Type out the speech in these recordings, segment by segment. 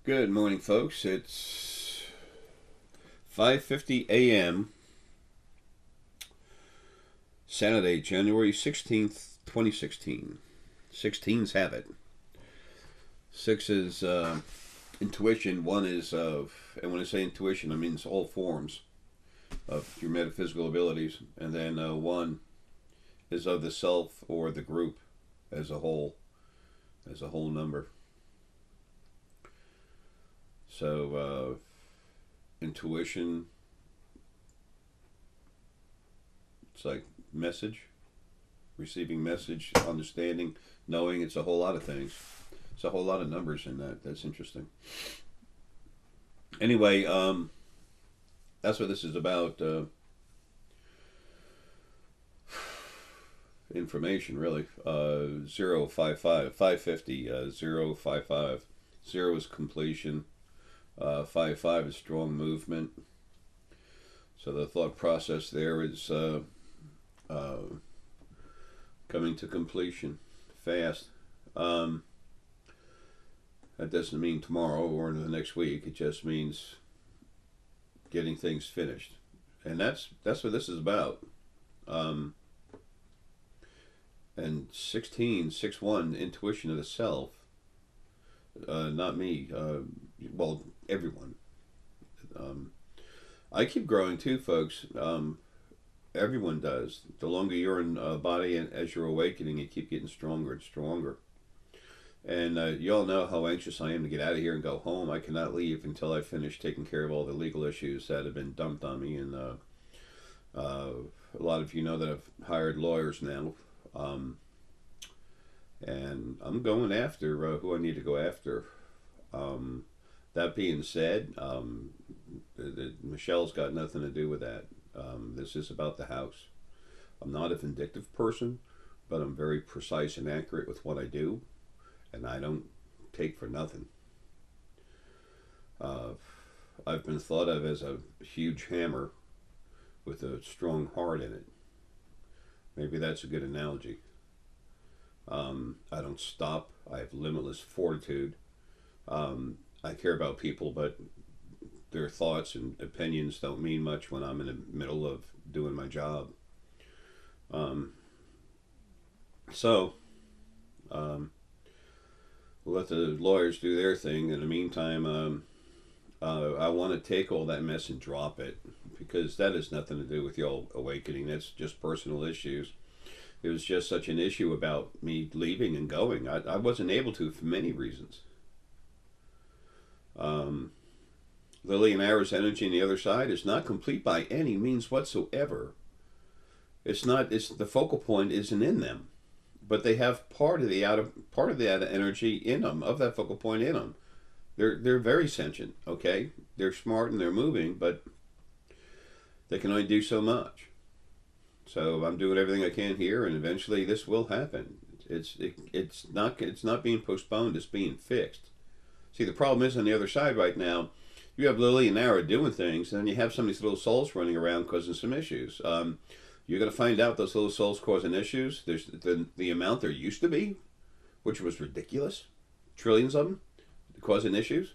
Good morning, folks. It's 5:50 a.m. Saturday, January 16th, 2016. 16s have it. 6 is intuition. 1 is and when I say intuition, I mean it's all forms of your metaphysical abilities. And then 1 is of the self or the group as a whole number. So intuition, it's like message, receiving message, understanding, knowing. It's a whole lot of things. It's a whole lot of numbers in that. That's interesting. Anyway, that's what this is about. Information, really. 055, 550, 055. 0 is completion. 55 is strong movement. So the thought process there is coming to completion fast. That doesn't mean tomorrow or in the next week. It just means getting things finished, and that's what this is about. And 16, 6-1, intuition of the self. Not me. Well, everyone. I keep growing too, folks. Everyone does. The longer you're in body and as you're awakening, you keep getting stronger and stronger. And you all know how anxious I am to get out of here and go home. I cannot leave until I finish taking care of all the legal issues that have been dumped on me. And a lot of you know that I've hired lawyers now. And I'm going after who I need to go after. That being said, Michelle's got nothing to do with that. This is about the house. I'm not a vindictive person, but I'm very precise and accurate with what I do, and I don't take for nothing. I've been thought of as a huge hammer with a strong heart in it. Maybe that's a good analogy. I don't stop. I have limitless fortitude. I care about people, but their thoughts and opinions don't mean much when I'm in the middle of doing my job. So, we'll let the lawyers do their thing. In the meantime, I want to take all that mess and drop it, because that has nothing to do with y'all awakening. That's just personal issues. It was just such an issue about me leaving and going. I wasn't able to for many reasons. Lily and Ara's energy on the other side is not complete by any means whatsoever. It's not. It's the focal point isn't in them, but they have part of that energy in them, of that focal point in them. They're very sentient. Okay, they're smart and they're moving, but they can only do so much. So I'm doing everything I can here, and eventually this will happen. It's not being postponed. It's being fixed. See, the problem is on the other side right now. You have Lily and Ara doing things, and then you have some of these little souls running around causing some issues. You're going to find out those little souls causing issues. There's the amount there used to be, which was ridiculous, trillions of them causing issues.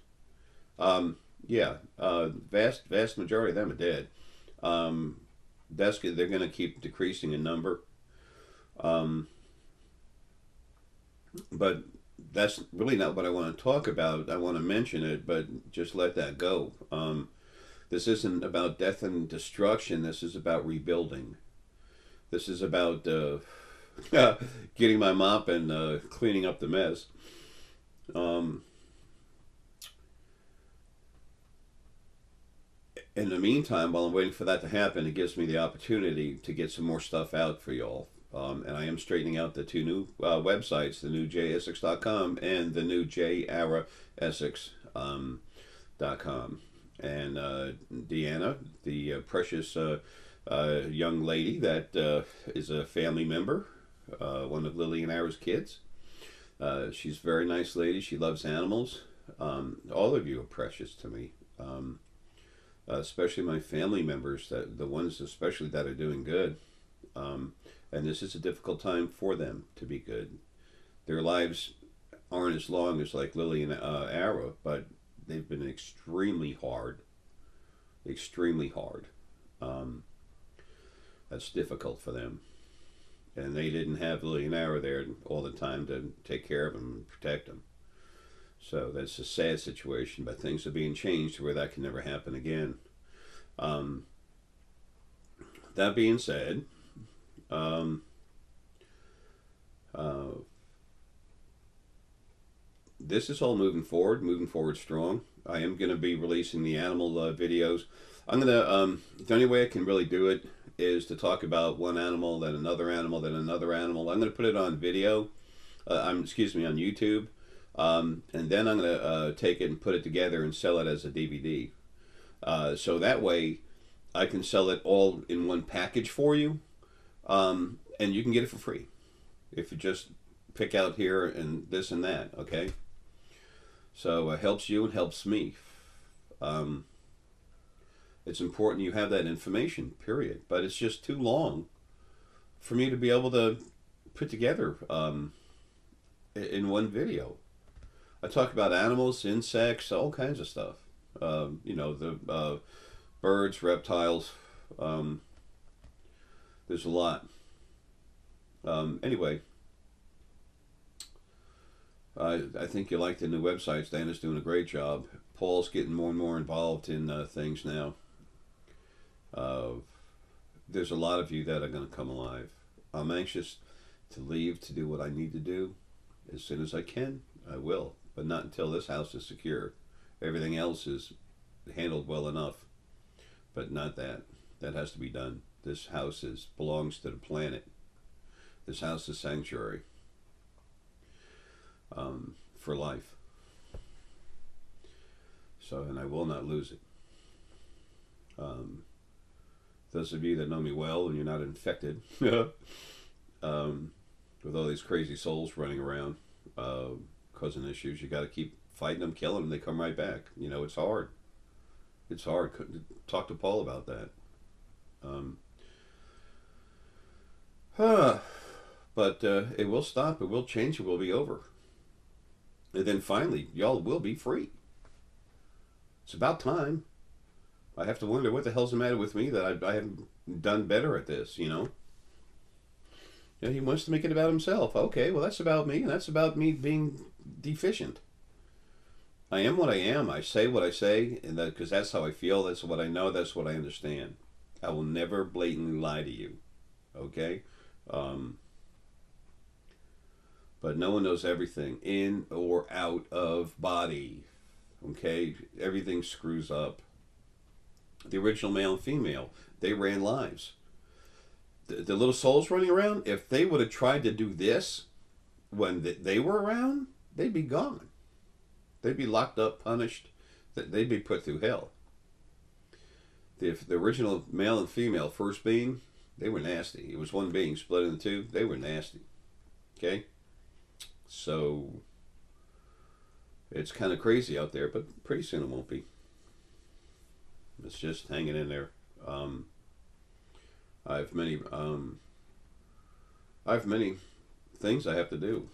Vast majority of them are dead. They're going to keep decreasing in number. But that's really not what I want to talk about. I want to mention it, but just let that go. This isn't about death and destruction. This is about rebuilding. This is about getting my mop and cleaning up the mess. In the meantime, while I'm waiting for that to happen, it gives me the opportunity to get some more stuff out for y'all. And I am straightening out the 2 new websites, the new JayEssex.com and the new JayAraEssex.com. And Deanna, the precious young lady that is a family member, one of Lily and Ara's kids. She's a very nice lady. She loves animals. All of you are precious to me. Especially my family members, the ones especially that are doing good. And this is a difficult time for them to be good. Their lives aren't as long as like Lily and Ara, but they've been extremely hard, extremely hard. Um, that's difficult for them, and they didn't have Lily and Arrow there all the time to take care of them and protect them. So that's a sad situation, but things are being changed to where that can never happen again. Um, that being said, um, uh, this is all moving forward strong. I am going to be releasing the animal videos. I'm going to, the only way I can really do it is to talk about one animal, then another animal, then another animal. I'm going to put it on video, excuse me, on YouTube. And then I'm going to take it and put it together and sell it as a DVD. So that way I can sell it all in one package for you. And you can get it for free if you just pick out here and this and that, okay? So it helps you and helps me. It's important you have that information, period. But it's just too long for me to be able to put together in one video. I talk about animals, insects, all kinds of stuff. You know, the birds, reptiles. There's a lot. Anyway, I think you like the new websites. Dana's doing a great job. Paul's getting more and more involved in things now. There's a lot of you that are going to come alive. I'm anxious to leave to do what I need to do. As soon as I can, I will. But not until this house is secure. Everything else is handled well enough. But not that. That has to be done. This house belongs to the planet. This house is sanctuary. For life. So, and I will not lose it. Those of you that know me well and you're not infected with all these crazy souls running around causing issues, you got to keep fighting them, killing them. They come right back. You know, it's hard. It's hard. Talk to Paul about that. But it will stop. It will change. It will be over. And then finally, y'all will be free. It's about time. I have to wonder what the hell's the matter with me that I haven't done better at this, you know? Yeah, he wants to make it about himself. Okay, well, that's about me, and that's about me being deficient. I am what I am. I say what I say, and that because that's how I feel. That's what I know. That's what I understand. I will never blatantly lie to you. Okay? But no one knows everything in or out of body. Okay? Everything screws up. The original male and female, they ran lives. The little souls running around, if they would have tried to do this when they were around, they'd be gone. They'd be locked up, punished. They'd be put through hell. The original male and female first being, they were nasty. It was one being split into two. They were nasty. Okay? So, it's kind of crazy out there, but pretty soon it won't be. It's just hanging in there. I have many things I have to do.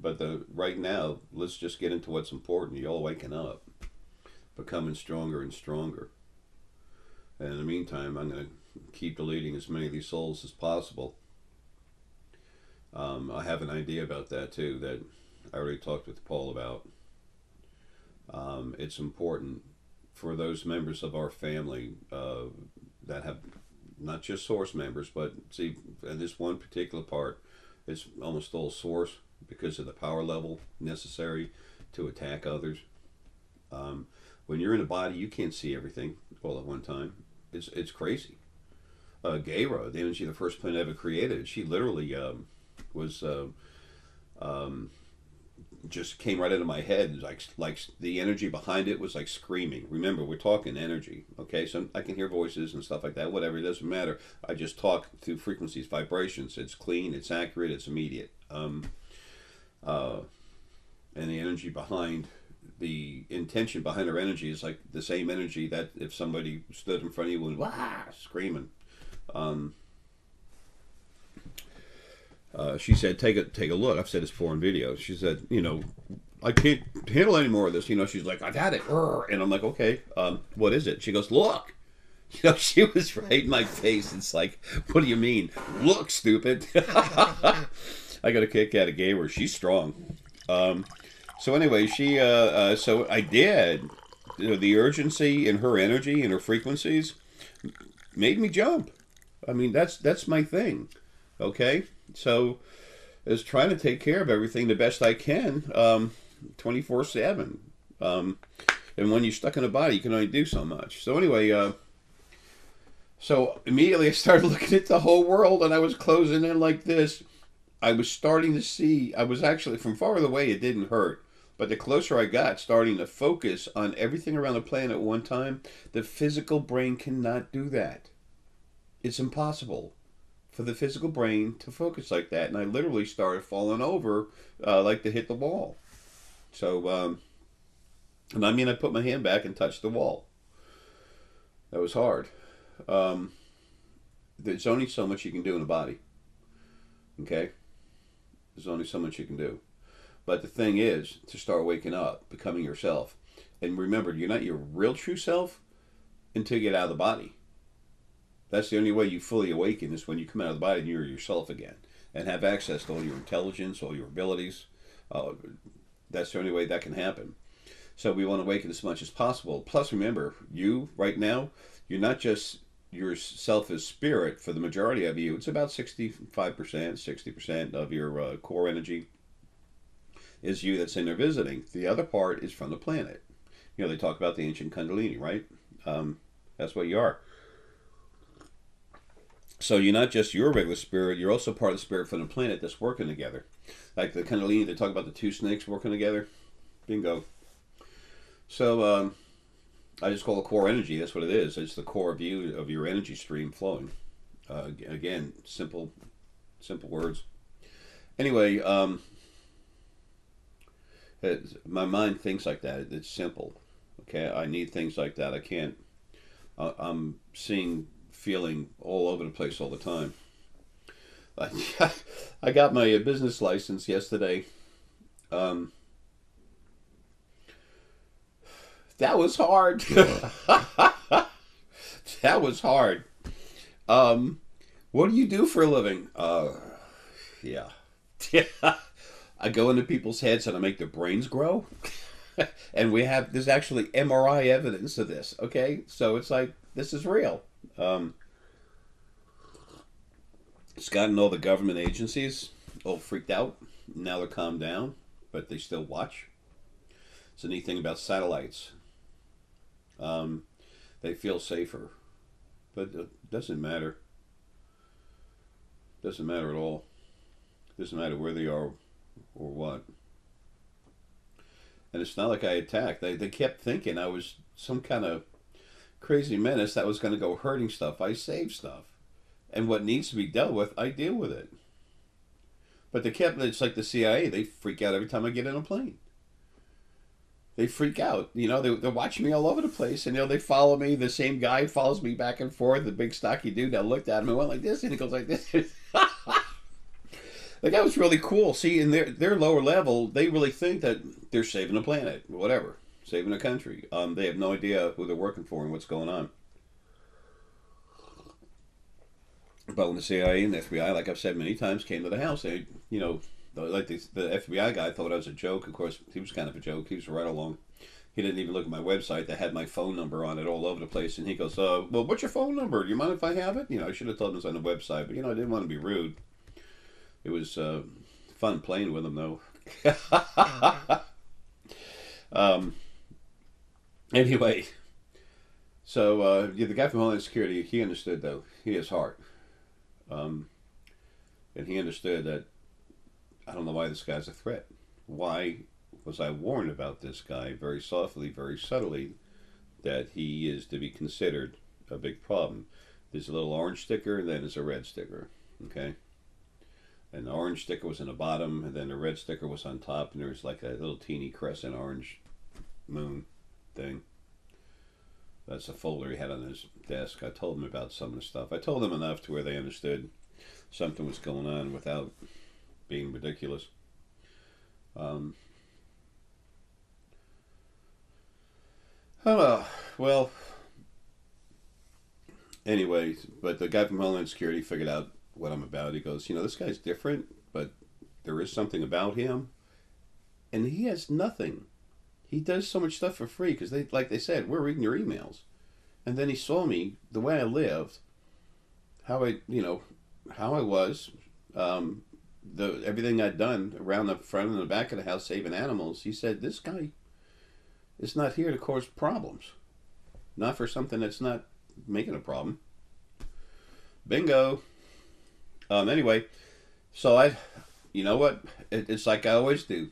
But right now, let's just get into what's important. Y'all waking up, becoming stronger and stronger. And in the meantime, I'm going to keep deleting as many of these souls as possible. I have an idea about that too that I already talked with Paul about. It's important for those members of our family that have not just source members, but see, this one particular part is almost all source because of the power level necessary to attack others. When you're in a body, you can't see everything all at one time. It's crazy. Gaira, the energy, the first planet ever created, she literally was just came right into my head. Like the energy behind it was like screaming. Remember, we're talking energy, okay? So I can hear voices and stuff like that. Whatever, it doesn't matter. I just talk through frequencies, vibrations. It's clean, it's accurate, it's immediate. And the energy behind the intention behind her energy is like the same energy that if somebody stood in front of you and wah screaming. She said, take a look. I've said this before in videos. She said, you know, I can't handle any more of this. She's like, I've had it. And I'm like, okay, what is it? She goes, look. She was right in my face. It's like, what do you mean? Look, stupid. I got a kick out of Gaber. She's strong. So anyway, so I did. The urgency in her energy and her frequencies made me jump. I mean, that's my thing. Okay? So, is trying to take care of everything the best I can, 24/7. And when you're stuck in a body, you can only do so much. So anyway, so immediately I started looking at the whole world, and I was closing in like this. I was starting to see, I was actually, from far away, it didn't hurt. But the closer I got, starting to focus on everything around the planet at one time, the physical brain cannot do that. It's impossible for the physical brain to focus like that. And I literally started falling over like to hit the wall. So, and I mean, I put my hand back and touched the wall. That was hard. There's only so much you can do in a body. Okay? There's only so much you can do. But the thing is to start waking up, becoming yourself. And remember, you're not your real true self until you get out of the body. That's the only way you fully awaken is when you come out of the body and you're yourself again. And have access to all your intelligence, all your abilities. That's the only way that can happen. So we want to awaken as much as possible. Plus, remember, you, right now, you're not just yourself as spirit. For the majority of you, it's about 65%, 60% of your core energy is you that's in there visiting. The other part is from the planet. They talk about the ancient Kundalini, right? That's what you are. So you're not just your regular spirit, you're also part of the spirit from the planet that's working together. Like the Kundalini, they talk about the two snakes working together. Bingo. So I just call it core energy. That's what it is. It's the core of you, of your energy stream flowing. Again, simple words. Anyway, my mind thinks like that. It's simple. Okay, I need things like that. I can't. I'm feeling all over the place all the time. I got my business license yesterday. That was hard. That was hard. What do you do for a living? Yeah. I go into people's heads and I make their brains grow. And there's actually MRI evidence of this, okay? So it's like, this is real. It's gotten all the government agencies all freaked out. Now they're calmed down, but they still watch. It's a neat thing about satellites. They feel safer. But it doesn't matter. It doesn't matter at all. It doesn't matter where they are or what. And it's not like I attacked. They kept thinking I was some kind of crazy menace that was going to go hurting stuff. I save stuff. And what needs to be dealt with, I deal with it. But it's like the CIA. They freak out every time I get in a plane. They freak out. They're watching me all over the place. And, they follow me. The same guy follows me back and forth. The big stocky dude. I looked at him and went like this. And he goes like this. Like, that was really cool. See, in their lower level, they really think that they're saving the planet. Whatever. Saving a country. They have no idea who they're working for and what's going on. But when the CIA and the FBI, like I've said many times, came to the house, they, like the FBI guy thought I was a joke. Of course, he was kind of a joke. He was right along. He didn't even look at my website that had my phone number on it all over the place. And he goes, well, what's your phone number? Do you mind if I have it? I should have told him it was on the website. But, I didn't want to be rude. It was fun playing with him, though. Anyway, so the guy from Homeland Security, he understood, though. He has heart. And he understood that I don't know why this guy's a threat. Why was I warned about this guy very softly, very subtly, that he is to be considered a big problem? There's a little orange sticker, and then there's a red sticker. Okay? And the orange sticker was in the bottom, and then the red sticker was on top, and there was like a little teeny crescent orange moon thing. That's a folder he had on his desk. I told him about some of the stuff. I told them enough to where they understood something was going on without being ridiculous. Oh, well, anyway, but the guy from Homeland Security figured out what I'm about. He goes, this guy's different, but there is something about him, and he has nothing. He does so much stuff for free because like they said, we're reading your emails, and then he saw me the way I lived, how how I was, um, the everything I'd done around the front and the back of the house saving animals. He said, this guy is not here to cause problems, not for something that's not making a problem. Bingo. Anyway, so you know what? It's like I always do.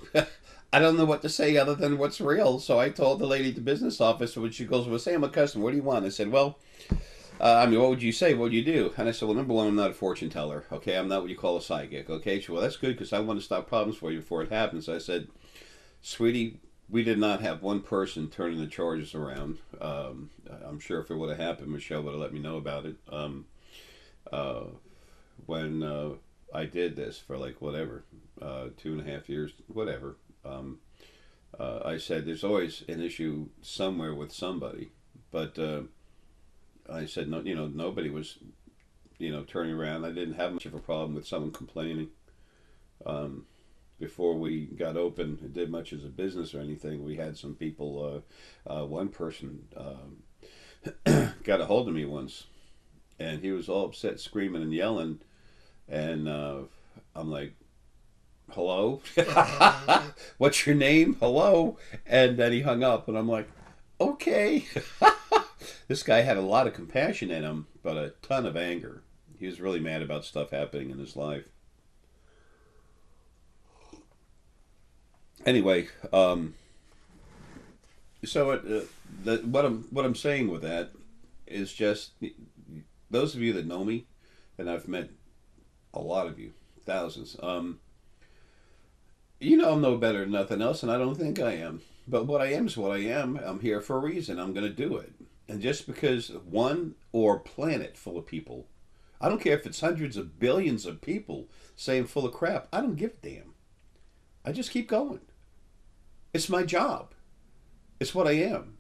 I don't know what to say other than what's real. So I told the lady at the business office when she goes, "Well, say I'm a customer. What do you want?" I said, "Well, what would you say? What would you do?" And I said, "Well, number one, I'm not a fortune teller. Okay, I'm not what you call a psychic. Okay." She said, "Well, that's good because I want to stop problems for you before it happens." I said, "Sweetie, we did not have one person turning the charges around. I'm sure if it would have happened, Michelle would have let me know about it. Uh, when I did this for like whatever, 2.5 years, whatever. I said there's always an issue somewhere with somebody, but I said no, nobody was, turning around. I didn't have much of a problem with someone complaining. Um, Before we got open and did much as a business or anything, we had some people. One person got a hold of me once, and he was all upset, screaming and yelling, and I'm like, "Hello, what's your name? Hello," and then he hung up, and I'm like, "Okay." This guy had a lot of compassion in him, but a ton of anger. He was really mad about stuff happening in his life. Anyway, so what I'm saying with that is just those of you that know me, and I've met a lot of you, thousands. I'm no better than nothing else, and I don't think I am. But what I am is what I am. I'm here for a reason. I'm going to do it. And just because one or planet full of people, I don't care if it's hundreds of billions of people saying full of crap. I don't give a damn. I just keep going. It's my job. It's what I am.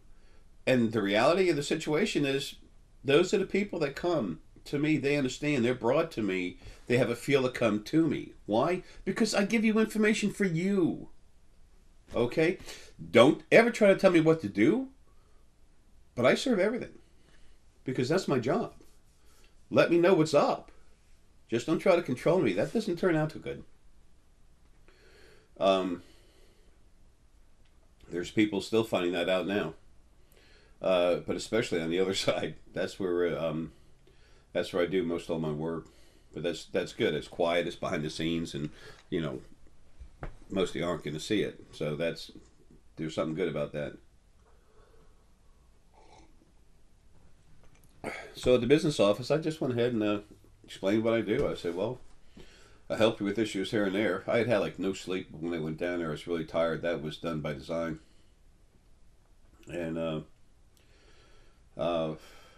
And the reality of the situation is those are the people that come to me. They understand. They're brought to me. They have a feel to come to me. Why? Because I give you information for you. Okay? Don't ever try to tell me what to do, but I serve everything because that's my job. Let me know what's up. Just don't try to control me. That doesn't turn out too good. Um, there's people still finding that out now, but especially on the other side. That's where I do most of my work. But that's good. It's quiet. It's behind the scenes, and you know most of you aren't going to see it. So there's something good about that. So at the business office, I just went ahead and explained what I do. I said, well, I help you with issues here and there. I had had like no sleep when I went down there. I was really tired. That was done by design. And I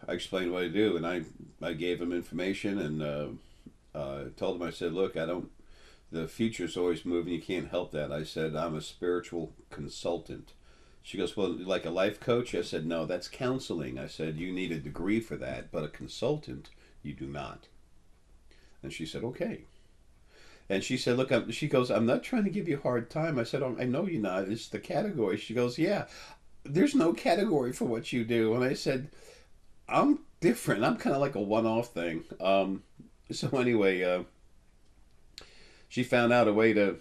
explained what I do, and I gave him information and told him, I said, look, the future's always moving. You can't help that. I said, I'm a spiritual consultant. She goes, well, like a life coach? I said, no, that's counseling. I said, you need a degree for that, but a consultant, you do not. And she said, okay. And she said, look, she goes, I'm not trying to give you a hard time. I said, oh, I know you're not. It's the category. She goes, yeah, there's no category for what you do. And I said, I'm different. I'm kind of like a one-off thing. So anyway, she found out a way to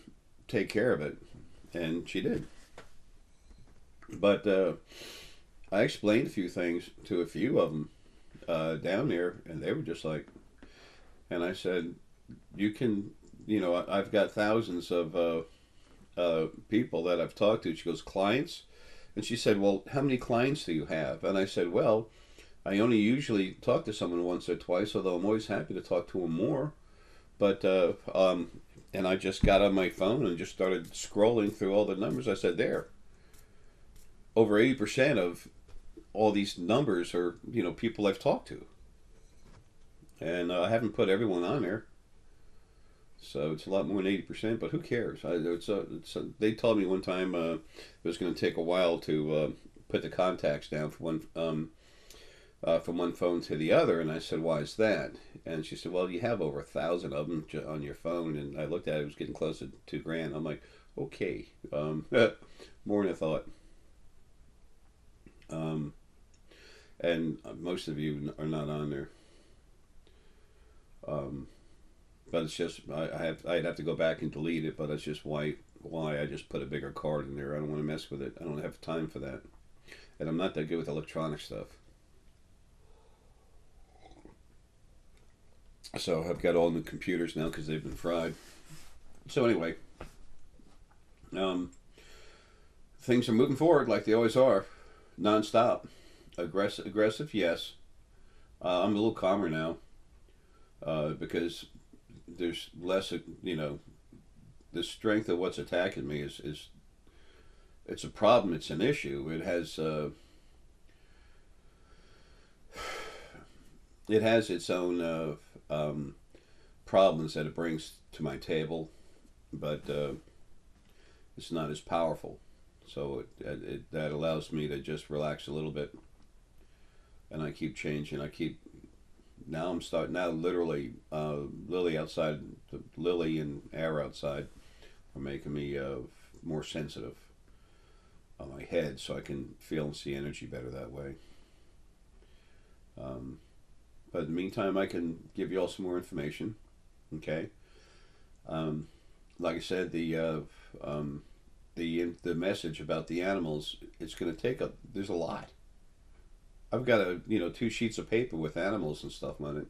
take care of it, and she did. But I explained a few things to a few of them down there, and they were just like, and I said, you can, I've got thousands of people that I've talked to. She goes, clients? And she said, well, how many clients do you have? And I said, well, I only usually talk to someone once or twice, although I'm always happy to talk to them more. But, and I just got on my phone and just started scrolling through all the numbers. I said, there. Over 80% of all these numbers are, people I've talked to. And I haven't put everyone on there. So it's a lot more than 80%, but who cares? They told me one time it was going to take a while to put the contacts down from one phone to the other. And I said, why is that? And she said, well, you have over 1,000 of them on your phone. And I looked at it, it was getting close to $2,000. I'm like, okay, more than I thought. And most of you are not on there. But it's just I'd have to go back and delete it. But it's just why I just put a bigger card in there. I don't want to mess with it. I don't have time for that, and I'm not that good with electronic stuff. So I've got all new computers now because they've been fried. So anyway, things are moving forward like they always are, nonstop. Aggressive, yes. I'm a little calmer now because there's less, the strength of what's attacking me is it's a problem. It's an issue. It has its own problems that it brings to my table, but it's not as powerful. So that allows me to just relax a little bit, and I keep changing. Now literally Lily and air outside are making me more sensitive on my head, so I can feel and see energy better that way. But in the meantime, I can give you all some more information. Okay. Like I said, the message about the animals, it's going to take there's a lot. I've got 2 sheets of paper with animals and stuff on it.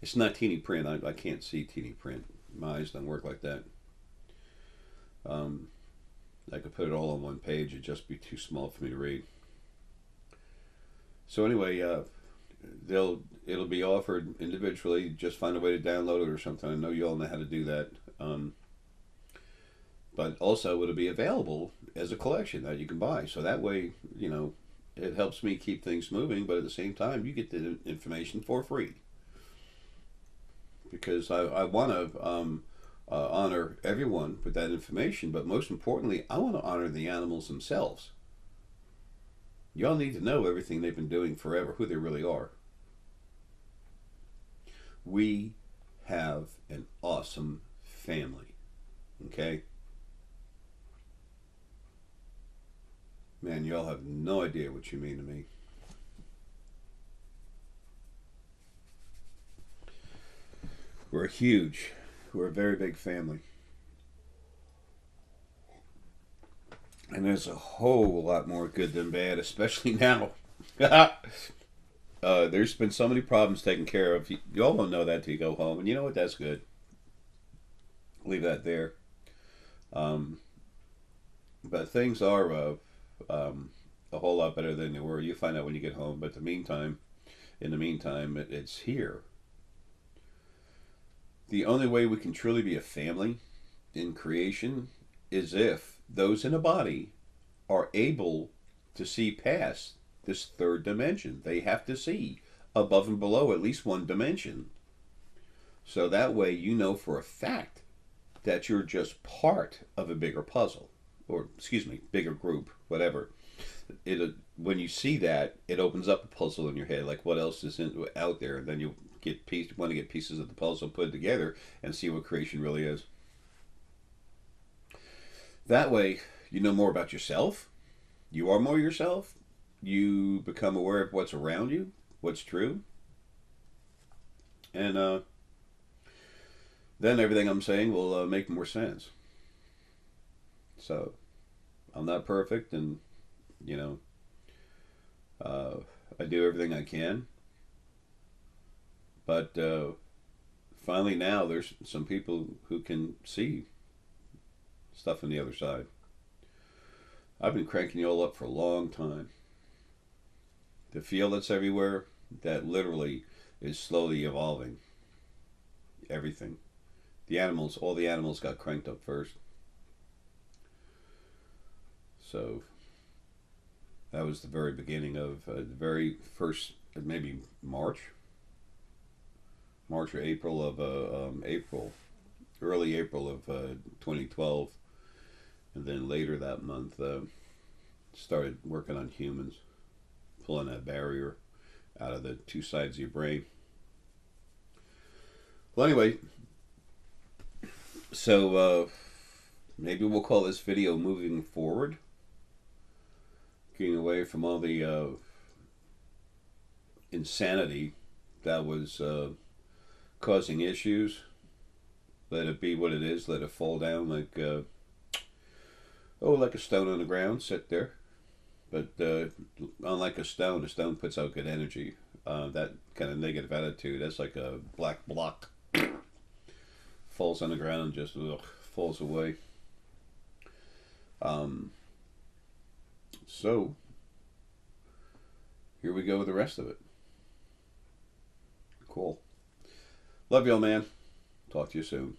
It's not teeny print. I can't see teeny print. My eyes don't work like that. I could put it all on one page. It'd just be too small for me to read. So anyway, it'll be offered individually. Just find a way to download it or something. I know you all know how to do that. But also it'll be available as a collection that you can buy. So that way, it helps me keep things moving, but at the same time, you get the information for free. Because I want to honor everyone with that information, but most importantly, I want to honor the animals themselves. Y'all need to know everything they've been doing forever, who they really are. We have an awesome family, okay? Man, y'all have no idea what you mean to me. We're huge. We're a very big family. And there's a whole lot more good than bad, especially now. There's been so many problems taken care of. You all won't know that till you go home. And you know what? That's good. Leave that there. But things are a whole lot better than they were. You find out when you get home. But in the meantime, it's here. The only way we can truly be a family in creation is if those in a body are able to see past this third dimension. They have to see above and below at least one dimension. So that way you know for a fact that you're just part of a bigger puzzle. Or, excuse me, bigger group, whatever. When you see that, it opens up a puzzle in your head. Like, what else is out there? And then you want to get pieces of the puzzle put together and see what creation really is. That way, you know more about yourself. You are more yourself. You become aware of what's around you, what's true. And then everything I'm saying will make more sense. So, I'm not perfect, and, I do everything I can. But finally now, there's some people who can see stuff on the other side. I've been cranking you all up for a long time. The field that's everywhere, that literally is slowly evolving. Everything. All the animals got cranked up first. So that was the very beginning of the very first, maybe March or April of early April of 2012, and then later that month started working on humans, pulling that barrier out of the two sides of your brain. Well, anyway, so maybe we'll call this video moving forward, getting away from all the insanity that was causing issues. Let it be what it is. Let it fall down like like a stone on the ground. Sit there. But unlike a stone puts out good energy. That kind of negative attitude, that's like a black block. Falls on the ground and just falls away. So here we go with the rest of it. Cool. Love y'all, man. Talk to you soon.